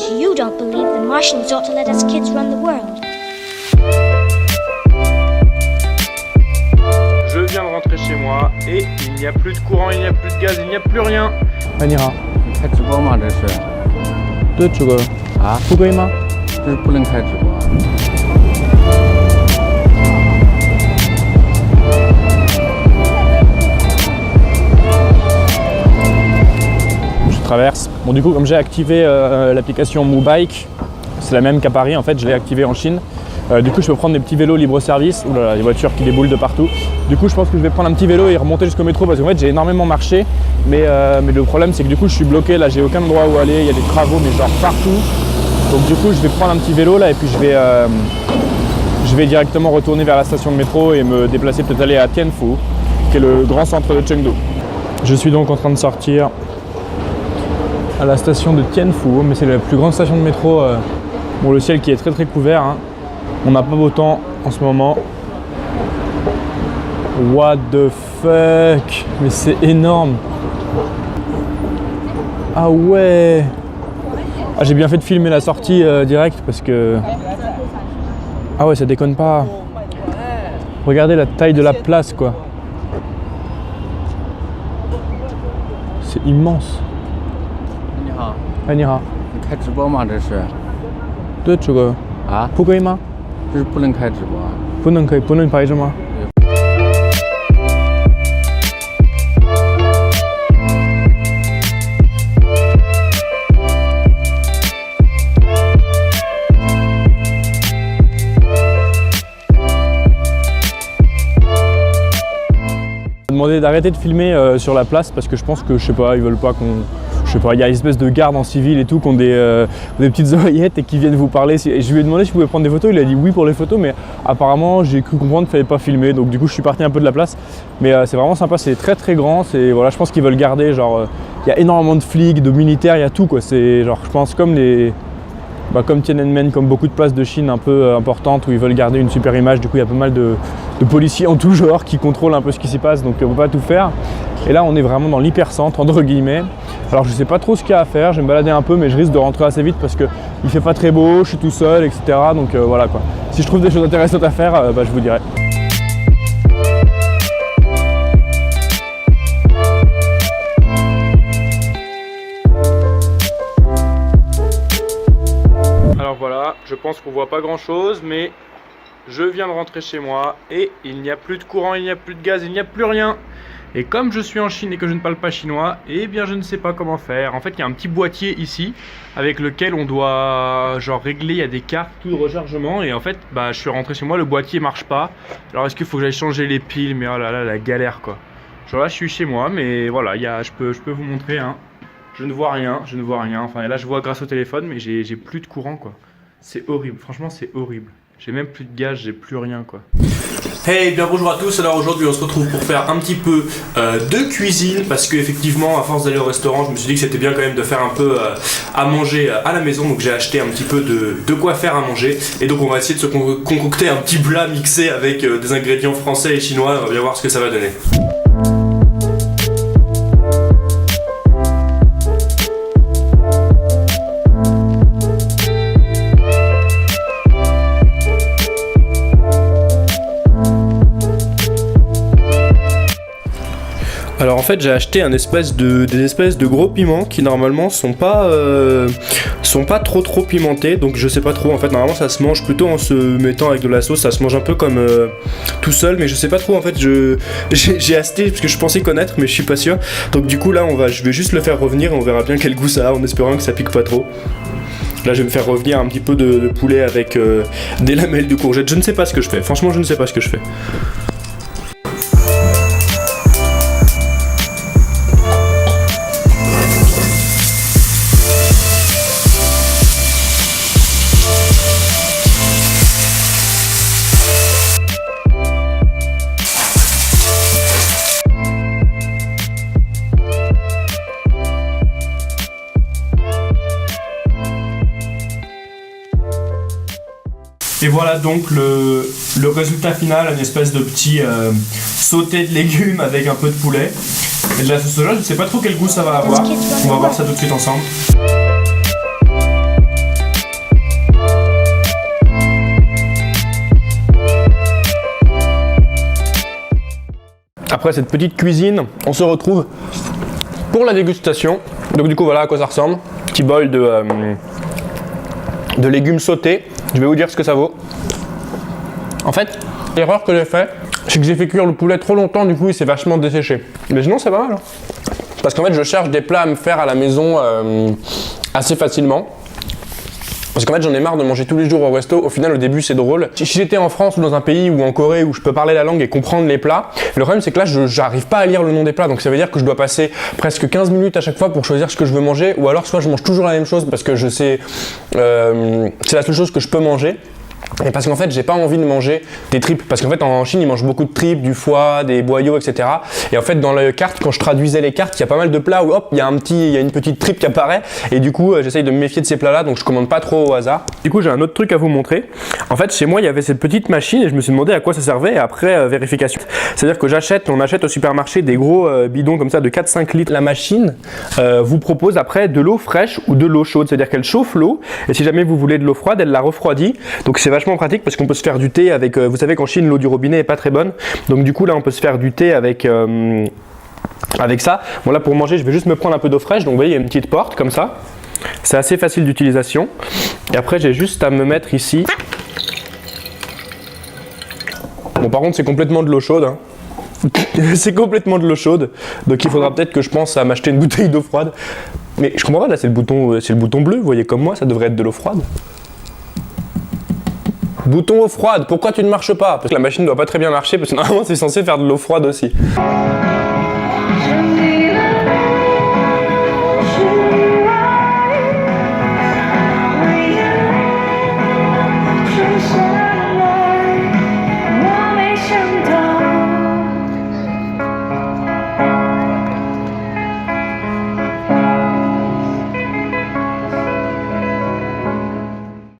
You don't believe the Martians ought to let us kids run the world. Je viens de rentrer chez moi et il n'y a plus de courant, il n'y a plus de gaz, il n'y a plus rien. 哎，你好，开直播吗？这是对，这个啊？不可以吗？这是不能开直播。Je traverse. Bon, du coup, comme j'ai activé l'application MoBike, c'est la même qu'à Paris en fait, je l'ai activée en Chine. Du coup, je peux prendre des petits vélos libre-service. Ouh là là, les voitures qui déboulent de partout. Du coup, je pense que je vais prendre un petit vélo et remonter jusqu'au métro parce qu'en fait, j'ai énormément marché. Mais le problème, c'est que du coup, je suis bloqué. Là, j'ai aucun endroit où aller. Il y a des travaux, mais genre partout. Donc, du coup, je vais prendre un petit vélo là et puis je vais directement retourner vers la station de métro et me déplacer, peut-être aller à Tianfu, qui est le grand centre de Chengdu. Je suis donc en train de sortir à la station de Tianfu, mais c'est la plus grande station de métro. Bon, le ciel qui est très couvert. Hein. On n'a pas beau temps en ce moment. What the fuck? Mais c'est énorme. Ah ouais. Ah, j'ai bien fait de filmer la sortie direct parce que... Ah ouais, ça déconne pas. Regardez la taille de la place, quoi. C'est immense. 你好，哎，你好，你开直播吗？这是对这个啊？不可以吗？这是不能开直播。不能拍着吗？ Demandé d'arrêter de filmer sur la place parce que je pense que je sais pas, ils veulent pas qu'on... Je sais pas, il y a une espèce de garde en civil et tout qui ont des petites oreillettes et qui viennent vous parler. Et je lui ai demandé si je pouvais prendre des photos, il a dit oui pour les photos, mais apparemment j'ai cru comprendre qu'il fallait pas filmer, donc du coup je suis parti un peu de la place. Mais c'est vraiment sympa, c'est très grand, c'est voilà, je pense qu'ils veulent garder, genre il y a énormément de flics, de militaires, il y a tout quoi, c'est genre je pense comme les... comme Tiananmen, comme beaucoup de places de Chine un peu importantes où ils veulent garder une super image, du coup il y a pas mal de policiers en tout genre qui contrôlent un peu ce qui s'y passe, donc on peut pas tout faire. Et là on est vraiment dans l'hypercentre entre guillemets. Alors je sais pas trop ce qu'il y a à faire, je vais me balader un peu mais je risque de rentrer assez vite parce que il fait pas très beau, je suis tout seul, etc. Donc voilà quoi. Si je trouve des choses intéressantes à faire, je vous dirai. Alors voilà, je pense qu'on voit pas grand chose, mais je viens de rentrer chez moi et il n'y a plus de courant, il n'y a plus de gaz, il n'y a plus rien. Et comme je suis en Chine et que je ne parle pas chinois, eh bien je ne sais pas comment faire. En fait, il y a un petit boîtier ici avec lequel on doit genre régler, il y a des cartes, tout de rechargement. Et en fait, je suis rentré chez moi, le boîtier marche pas. Alors est-ce qu'il faut que j'aille changer les piles? Mais oh là là, la galère quoi. Genre là, je suis chez moi, mais voilà, je peux vous montrer. Hein. Je ne vois rien, je ne vois rien. Enfin là, je vois grâce au téléphone, mais j'ai plus de courant quoi. C'est horrible, franchement c'est horrible. J'ai même plus de gaz, j'ai plus rien quoi. Hey, bien bonjour à tous. Alors aujourd'hui on se retrouve pour faire un petit peu de cuisine parce que effectivement à force d'aller au restaurant je me suis dit que c'était bien quand même de faire un peu à manger à la maison, donc j'ai acheté un petit peu de quoi faire à manger et donc on va essayer de se concocter un petit plat mixé avec des ingrédients français et chinois. On va bien voir ce que ça va donner. Alors en fait j'ai acheté des espèces de gros piments qui normalement sont pas trop pimentés, donc je sais pas trop en fait. Normalement ça se mange plutôt en se mettant avec de la sauce, ça se mange un peu comme tout seul, mais je sais pas trop en fait. J'ai acheté parce que je pensais connaître mais je suis pas sûr, donc du coup là je vais juste le faire revenir et on verra bien quel goût ça a en espérant que ça pique pas trop. Là je vais me faire revenir un petit peu de poulet avec des lamelles de courgettes. Je ne sais pas ce que je fais, franchement je ne sais pas ce que je fais. Et voilà donc le résultat final, une espèce de petit sauté de légumes avec un peu de poulet et de la sauce soja. Je ne sais pas trop quel goût ça va avoir, on va voir ça tout de suite ensemble. après cette petite cuisine, on se retrouve pour la dégustation. Donc du coup voilà à quoi ça ressemble. Petit bol de légumes sautés. Je vais vous dire ce que ça vaut. En fait, l'erreur que j'ai fait, c'est que j'ai fait cuire le poulet trop longtemps, du coup il s'est vachement desséché. Mais sinon c'est pas mal. Hein. Parce qu'en fait je cherche des plats à me faire à la maison assez facilement. Parce qu'en fait j'en ai marre de manger tous les jours au resto. Au final au début c'est drôle. Si j'étais en France ou dans un pays ou en Corée où je peux parler la langue et comprendre les plats, le problème c'est que là j'arrive pas à lire le nom des plats. Donc ça veut dire que je dois passer presque 15 minutes à chaque fois pour choisir ce que je veux manger. Ou alors soit je mange toujours la même chose parce que je sais c'est la seule chose que je peux manger. Et parce qu'en fait j'ai pas envie de manger des tripes, parce qu'en fait en Chine ils mangent beaucoup de tripes, du foie, des boyaux, etc. Et en fait dans la carte, quand je traduisais les cartes, il y a pas mal de plats où hop, il y a une petite tripe qui apparaît, et du coup j'essaye de me méfier de ces plats là, donc je commande pas trop au hasard. Du coup j'ai un autre truc à vous montrer. En fait chez moi il y avait cette petite machine et je me suis demandé à quoi ça servait, et après vérification. C'est-à-dire que on achète au supermarché des gros bidons comme ça de 4-5 litres. La machine vous propose après de l'eau fraîche ou de l'eau chaude, c'est-à-dire qu'elle chauffe l'eau, et si jamais vous voulez de l'eau froide, elle la refroidit. Donc c'est vachement pratique parce qu'on peut se faire du thé avec, vous savez qu'en Chine l'eau du robinet est pas très bonne, donc du coup là on peut se faire du thé avec ça. Bon là pour manger je vais juste me prendre un peu d'eau fraîche, donc vous voyez il y a une petite porte comme ça, c'est assez facile d'utilisation, et après j'ai juste à me mettre ici. Bon par contre c'est complètement de l'eau chaude hein. C'est complètement de l'eau chaude, donc il faudra peut-être que je pense à m'acheter une bouteille d'eau froide, mais je comprends pas, là c'est le bouton bleu, vous voyez comme moi, ça devrait être de l'eau froide. Bouton eau froide, pourquoi tu ne marches pas? Parce que la machine ne doit pas très bien marcher, parce que normalement c'est censé faire de l'eau froide aussi.